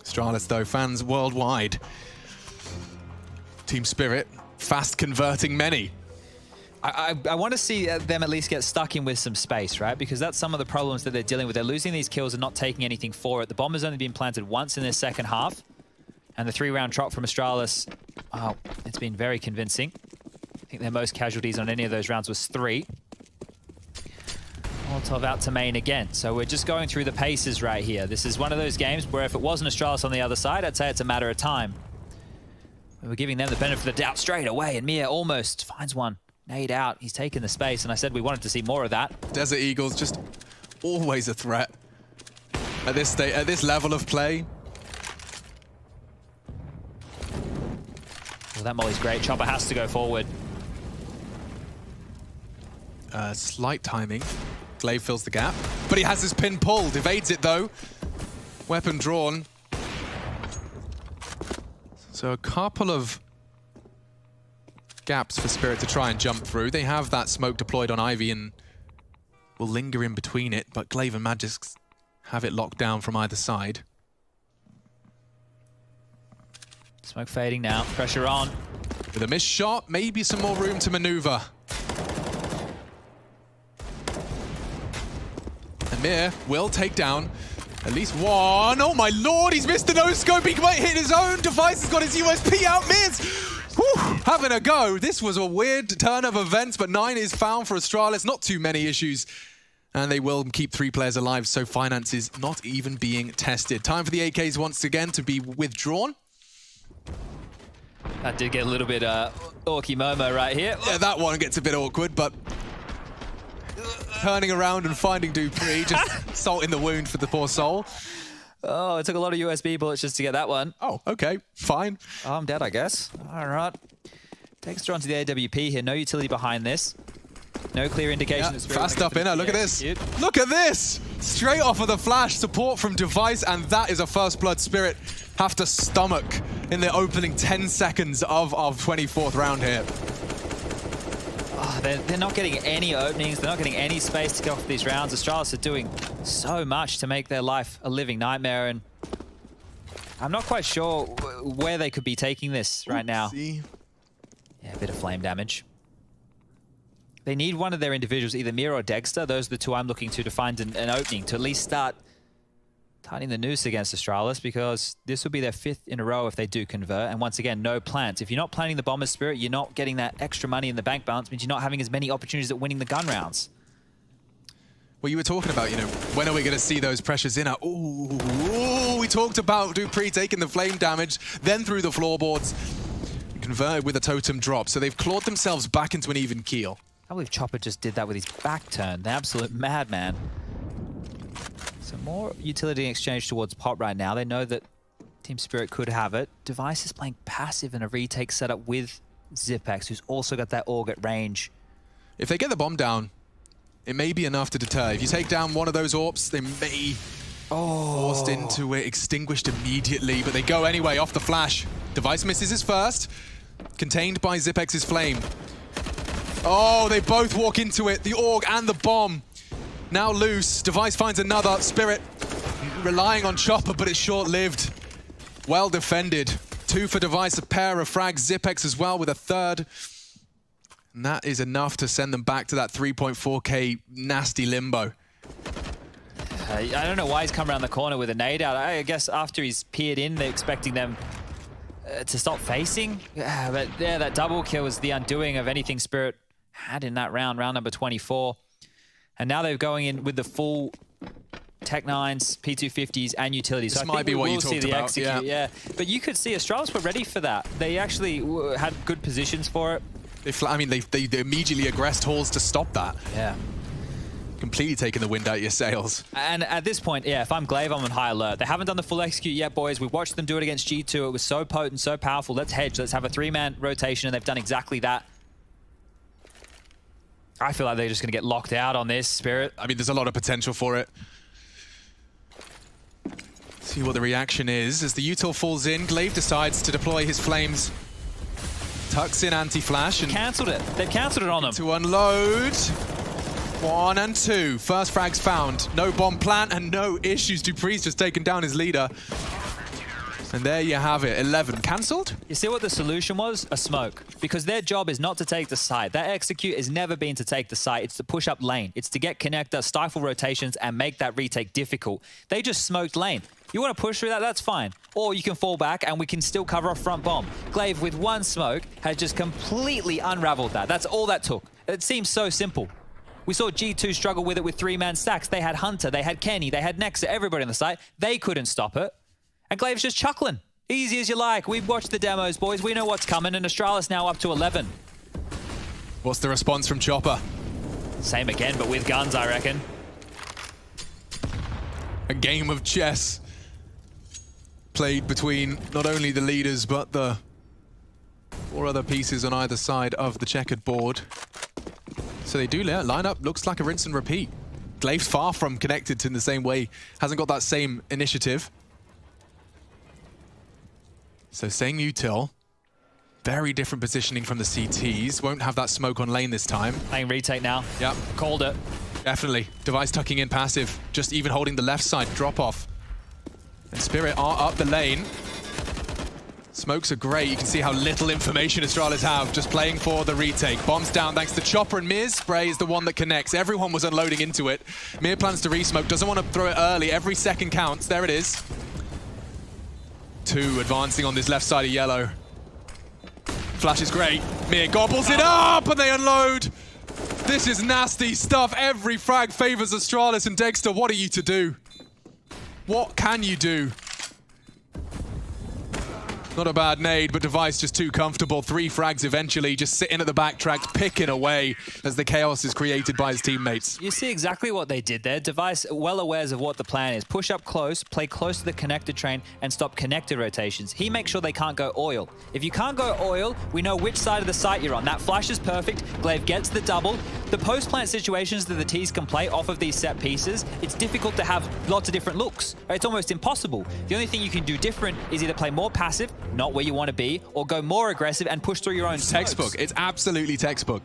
Astralis, though, fans worldwide Team Spirit, fast converting many. I want to see them at least get stuck in with some space, right? Because that's some of the problems that they're dealing with. They're losing these kills and not taking anything for it. The bomb has only been planted once in their second half. And the 3-round trot from Astralis, oh, it's been very convincing. I think their most casualties on any of those rounds was 3. Molotov out to main again. So we're just going through the paces right here. This is one of those games where if it wasn't Astralis on the other side, I'd say it's a matter of time. We're giving them the benefit of the doubt straight away, and Mia almost finds one. Nade out. He's taken the space, and I said we wanted to see more of that. Desert Eagles just always a threat at this state, at this level of play. Well, that molly's great. Chopper has to go forward. Slight timing. Glaive fills the gap, but he has his pin pulled. Evades it though. Weapon drawn. So a couple of gaps for Spirit to try and jump through. They have that smoke deployed on Ivy and will linger in between it, but Glaive and Magisk have it locked down from either side. Smoke fading now, pressure on. With a missed shot, maybe some more room to maneuver. And Mir will take down at least one. Oh my lord, he's missed the no-scope. He might hit his own device. He's got his USP out. Mir's having a go. This was a weird turn of events, but 9 is found for Astralis. Not too many issues. And they will keep 3 players alive, so finance is not even being tested. Time for the AKs once again to be withdrawn. That did get a little bit Orky Momo right here. Yeah, that one gets a bit awkward, but turning around and finding Dupree, just salt in the wound for the poor soul. Oh, it took a lot of USB bullets just to get that one. Oh, okay, fine. Oh, I'm dead, I guess. All right. Takes her onto the AWP here. No utility behind this. No clear indication. Yeah, fast up in her. Look at this. Look at this. Straight off of the flash, support from Device, and that is a First Blood Spirit have to stomach in the opening 10 seconds of 24th round here. Oh, they're not getting any openings. They're not getting any space to get off these rounds. Astralis are doing so much to make their life a living nightmare, and I'm not quite sure where they could be taking this right now. Yeah, a bit of flame damage. They need one of their individuals, either Mir or Dexter. Those are the two I'm looking to find an opening to at least start tightening the noose against Astralis, because this will be their 5th in a row if they do convert. And once again, no plants. If you're not planting the Bomber Spirit, you're not getting that extra money in the bank balance, means you're not having as many opportunities at winning the gun rounds. Well, you were talking about, you know, when are we going to see those pressures in? Ooh, we talked about Dupree taking the flame damage, then through the floorboards, converted with a totem drop. So they've clawed themselves back into an even keel. I believe Chopper just did that with his back turn. The absolute madman. So more utility in exchange towards Pop right now. They know that Team Spirit could have it. Device is playing passive in a retake setup with Zipex, who's also got that AUG at range. If they get the bomb down, it may be enough to deter. If you take down one of those AWPs, they may forced into it, extinguished immediately, but they go anyway off the flash. Device misses his first, contained by Zipex's flame. Oh, they both walk into it, the AUG and the bomb. Now loose, Device finds another. Spirit relying on Chopper, but it's short-lived. Well defended. 2 for Device, a pair of frags. Zipex as well with a third. And that is enough to send them back to that 3.4k nasty limbo. I don't know why he's come around the corner with a nade out. I guess after he's peered in, they're expecting them to stop facing. Yeah, but yeah, that double kill was the undoing of anything Spirit had in that round number 24. And now they're going in with the full Tech 9s, P250s, and utilities. This so might be what you talked about, yeah. But you could see Astralis were ready for that. They actually had good positions for it. They immediately aggressed halls to stop that. Yeah. Completely taking the wind out of your sails. And at this point, yeah, if I'm Glaive, I'm on high alert. They haven't done the full execute yet, boys. We watched them do it against G2. It was so potent, so powerful. Let's hedge. Let's have a 3-man rotation, and they've done exactly that. I feel like they're just going to get locked out on this, Spirit. I mean, there's a lot of potential for it. See what the reaction is. As the util falls in, Glaive decides to deploy his flames. Tucks in anti-flash and... Cancelled it. They've cancelled it on them. To unload. 1 and 2. First frags found. No bomb plant and no issues. Dupree's just taken down his leader. And there you have it, 11 cancelled. You see what the solution was? A smoke. Because their job is not to take the site. That execute has never been to take the site. It's to push up lane. It's to get connector, stifle rotations, and make that retake difficult. They just smoked lane. You want to push through that? That's fine. Or you can fall back and we can still cover off front bomb. Glaive with one smoke has just completely unraveled that. That's all that took. It seems so simple. We saw G2 struggle with it with 3-man stacks. They had Hunter, they had Kenny, they had Nexa, everybody on the site. They couldn't stop it. And Glaive's just chuckling. Easy as you like. We've watched the demos, boys. We know what's coming. And Astralis now up to 11. What's the response from Chopper? Same again, but with guns, I reckon. A game of chess played between not only the leaders, but the 4 other pieces on either side of the checkered board. So they do line up, looks like a rinse and repeat. Glaive's far from connected in the same way, hasn't got that same initiative. So staying util, very different positioning from the CTs. Won't have that smoke on lane this time. Playing retake now. Yep. Called it. Definitely. Device tucking in passive, just even holding the left side drop off. And Spirit are up the lane. Smokes are great. You can see how little information Astralis have, just playing for the retake. Bombs down thanks to Chopper, and Mir's spray is the one that connects. Everyone was unloading into it. Mir plans to re-smoke, doesn't want to throw it early. Every second counts. There it is. 2 advancing on this left side of yellow. Flash is great. Mir gobbles it up and they unload. This is nasty stuff. Every frag favors Astralis, and Dexter, what are you to do? What can you do? Not a bad nade, but Device just too comfortable. 3 frags eventually, just sitting at the backtrack, picking away as the chaos is created by his teammates. You see exactly what they did there. Device well aware of what the plan is. Push up close, play close to the connector train, and stop connector rotations. He makes sure they can't go oil. If you can't go oil, we know which side of the site you're on. That flash is perfect. Glaive gets the double. The post-plant situations that the Ts can play off of these set pieces, it's difficult to have lots of different looks. It's almost impossible. The only thing you can do different is either play more passive, not where you want to be, or go more aggressive and push through your own Textbook. smokes. It's absolutely textbook.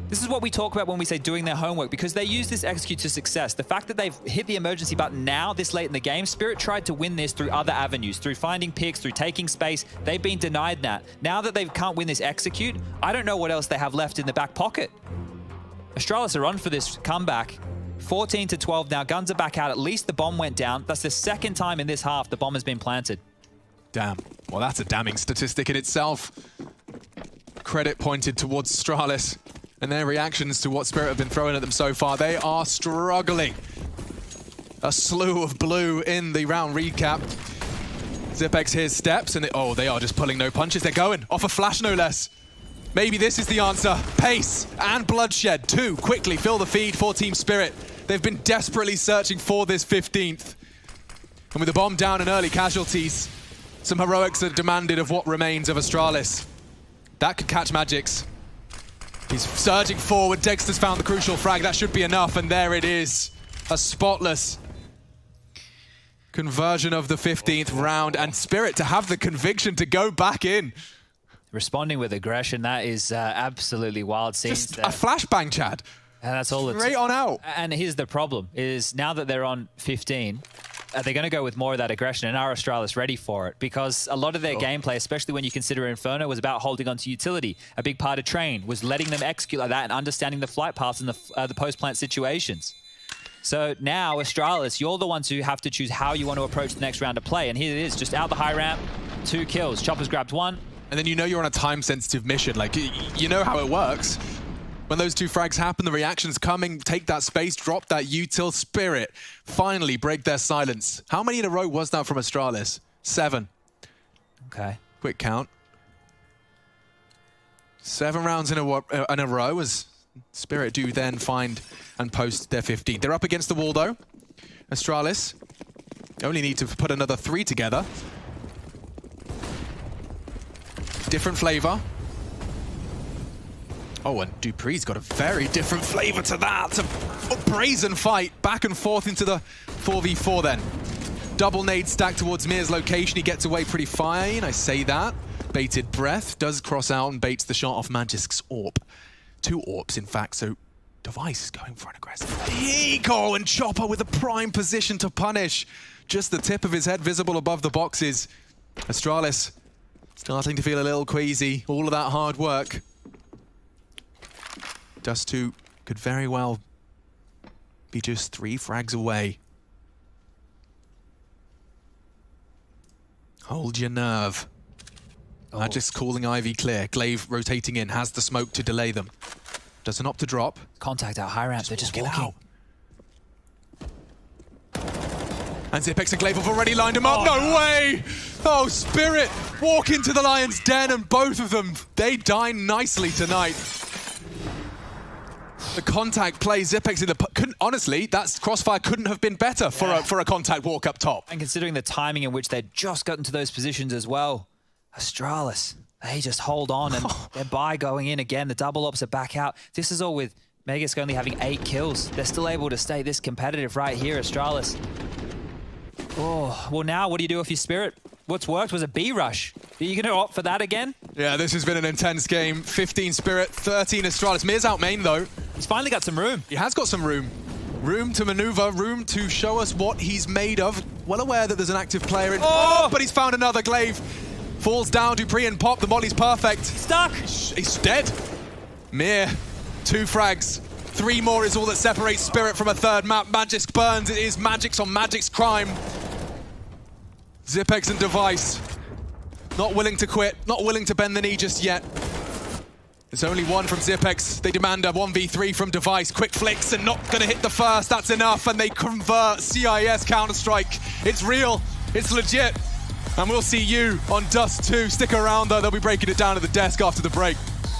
This is what we talk about when we say doing their homework, because they use this execute to success. The fact that they've hit the emergency button now, this late in the game, Spirit tried to win this through other avenues, through finding picks, through taking space. They've been denied that. Now that they can't win this execute, I don't know what else they have left in the back pocket. Astralis are on for this comeback. 14 to 12 now. Guns are back out. At least the bomb went down. That's the second time in this half the bomb has been planted. Damn. Well, that's a damning statistic in itself. Credit pointed towards Astralis and their reactions to what Spirit have been throwing at them so far. They are struggling. A slew of blue in the round recap. Zipex hears steps and they are just pulling no punches. They're going off a flash, no less. Maybe this is the answer. Pace and bloodshed. 2 quickly fill the feed for Team Spirit. They've been desperately searching for this 15th. And with the bomb down and early casualties, some heroics are demanded of what remains of Astralis. That could catch Magix. He's surging forward. Dexter's found the crucial frag. That should be enough, and there it is. A spotless conversion of the 15th round, and Spirit to have the conviction to go back in. Responding with aggression, that is absolutely wild scenes. Just a flashbang, Chad. And that's all it's... Straight on out. And here's the problem, is now that they're on 15, are they going to go with more of that aggression? And are Astralis ready for it? Because a lot of their gameplay, especially when you consider Inferno, was about holding onto utility. A big part of Train was letting them execute like that and understanding the flight paths and the post-plant situations. So now, Astralis, you're the ones who have to choose how you want to approach the next round of play. And here it is, just out the high ramp, 2 kills. Chopper's grabbed 1. And then you know you're on a time-sensitive mission. Like, you know how it works. When those 2 frags happen, the reaction's coming, take that space, drop that util. Spirit finally break their silence. How many in a row was that from Astralis? 7. Okay. Quick count. 7 rounds in a row as Spirit do then find and post their 15. They're up against the wall, though. Astralis only need to put another 3 together. Different flavor. Oh, and Dupree's got a very different flavor to that. It's a brazen fight. Back and forth into the 4v4 then. Double nade stacked towards Mir's location. He gets away pretty fine, I say that. Baited breath. Does cross out and baits the shot off Magic's AWP. 2 AWPs, in fact, so Device is going for an aggressive eco, and Chopper with a prime position to punish. Just the tip of his head visible above the boxes. Astralis starting to feel a little queasy. All of that hard work. Dust 2 could very well be just 3 frags away. Hold your nerve. Magic's calling Ivy clear. Glaive rotating in, has the smoke to delay them. Doesn't opt to drop. Contact out high ramp, they're just walking. Out. And Zipex and Glaive have already lined him up. No way! Oh, Spirit walk into the Lion's Den, and both of them, they dine nicely tonight. The contact play, Zipex in the... honestly, that crossfire couldn't have been better for a contact walk up top. And considering the timing in which they'd just gotten to those positions as well, Astralis, they just hold on and they're by going in again. The double ops are back out. This is all with Magisk only having 8 kills. They're still able to stay this competitive right here, Astralis. Oh, well now what do you do if your Spirit? What's worked was a B rush. Are you going to opt for that again? Yeah, this has been an intense game. 15 Spirit, 13 Astralis. Mir's out main though. He's finally got some room. He has got some room. Room to maneuver, room to show us what he's made of. Well aware that there's an active player in. Oh, but he's found another Glaive. Falls down, Dupree and Pop. The molly's perfect. Stuck. He's dead. Mir, 2 frags. 3 more is all that separates Spirit from a third map. Magisk burns. It is Magic's on Magic's crime. Zipex and Device. Not willing to quit. Not willing to bend the knee just yet. There's only 1 from Zipex. They demand a 1v3 from Device. Quick flicks and not gonna hit the first. That's enough. And they convert. CIS Counter-Strike. It's real. It's legit. And we'll see you on Dust 2. Stick around though. They'll be breaking it down at the desk after the break.